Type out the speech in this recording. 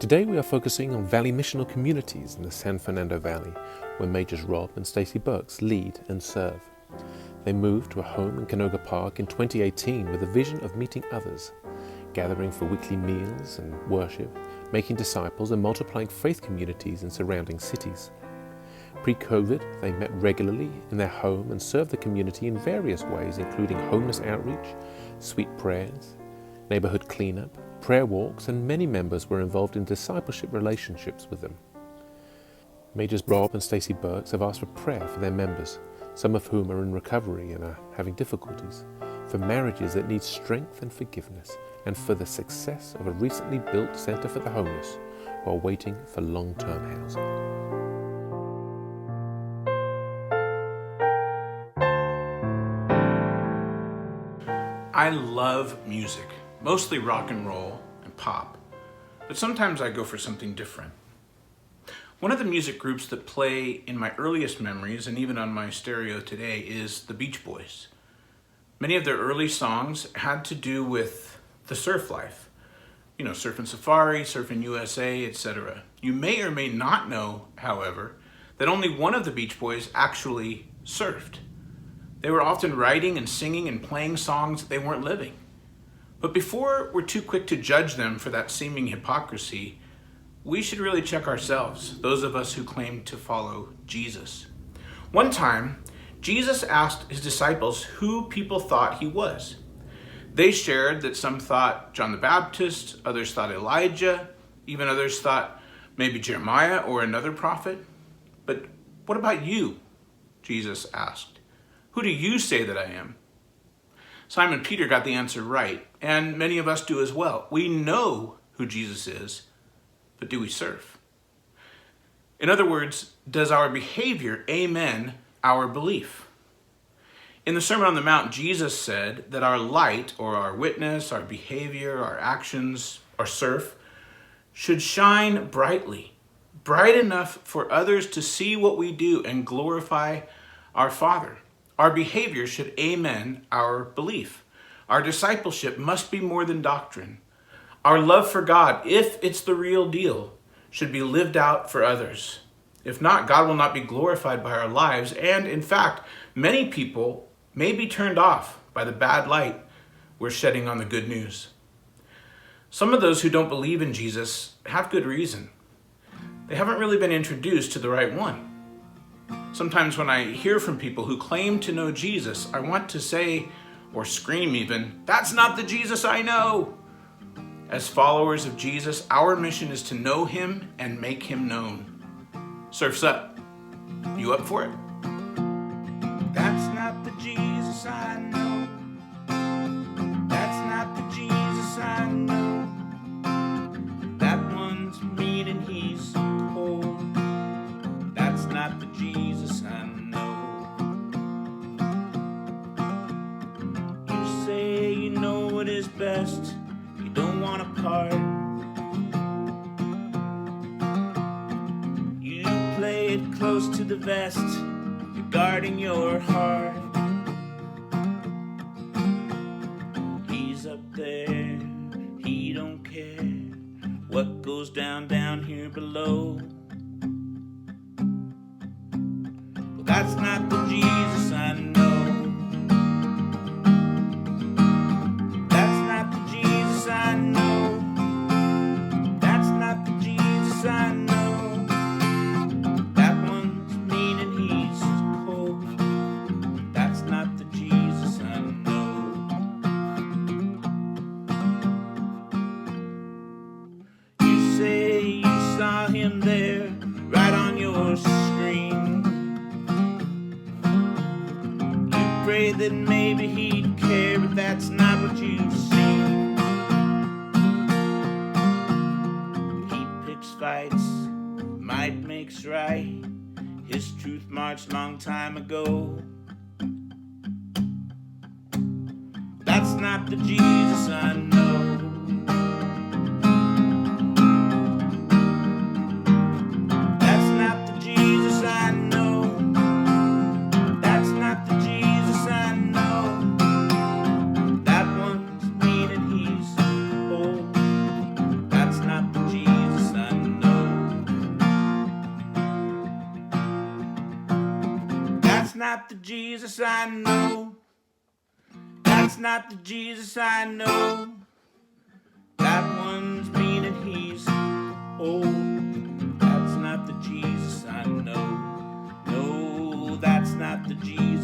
Today we are focusing on Valley missional communities in the San Fernando Valley, where Majors Rob and Stacey Burks lead and serve. They moved to a home in Canoga Park in 2018 with a vision of meeting others, gathering for weekly meals and worship, making disciples and multiplying faith communities in surrounding cities. Pre-COVID, they met regularly in their home and served the community in various ways, including homeless outreach, sweet prayers, neighborhood cleanup, prayer walks, and many members were involved in discipleship relationships with them. Majors Rob and Stacey Burks have asked for prayer for their members, some of whom are in recovery and are having difficulties, for marriages that need strength and forgiveness, and for the success of a recently built center for the homeless while waiting for long-term housing. I love music, mostly rock and roll and pop, but sometimes I go for something different. One of the music groups that play in my earliest memories and even on my stereo today is the Beach Boys. Many of their early songs had to do with the surf life. You know, Surfing Safari, Surfing USA, etc. You may or may not know, however, that only one of the Beach Boys actually surfed. They were often writing and singing and playing songs that they weren't living. But before we're too quick to judge them for that seeming hypocrisy, we should really check ourselves, those of us who claim to follow Jesus. One time, Jesus asked his disciples who people thought he was. They shared that some thought John the Baptist, others thought Elijah, even others thought maybe Jeremiah or another prophet. But what about you? Jesus asked. Who do you say that I am? Simon Peter got the answer right, and many of us do as well. We know who Jesus is, but do we serve? In other words, does our behavior amen our belief? In the Sermon on the Mount, Jesus said that our light, or our witness, our behavior, our actions, our surf, should shine brightly, bright enough for others to see what we do and glorify our Father. Our behavior should amen our belief. Our discipleship must be more than doctrine. Our love for God, if it's the real deal, should be lived out for others. If not, God will not be glorified by our lives, and in fact, many people may be turned off by the bad light we're shedding on the good news. Some of those who don't believe in Jesus have good reason. They haven't really been introduced to the right one. Sometimes when I hear from people who claim to know Jesus, I want to say, or scream even, "That's not the Jesus I know!" As followers of Jesus, our mission is to know him and make him known. Surf's up. You up for it? That's not the Jesus I know. That's not the Jesus I know. That one's mean and he's cold. That's not the Jesus I know. You say you know what is best. You don't want a part. You play it close to the vest. You're guarding your heart. He's up there. He don't care what goes down here below. Well, that's not the Jesus I know. I know. That's not the Jesus I know. That one's mean and he's cold. That's not the Jesus I know. You say you saw him there, right on your screen. You pray that maybe he'd care, but that's not what you've seen. Fights, might makes right. His truth marched long time ago. That's not the Jesus I know. That's not the Jesus I know. That's not the Jesus I know. That one's mean and he's cold. That's not the Jesus Jesus I know. That's not the Jesus I know. That one's mean and he's old. That's not the Jesus I know. No, that's not the Jesus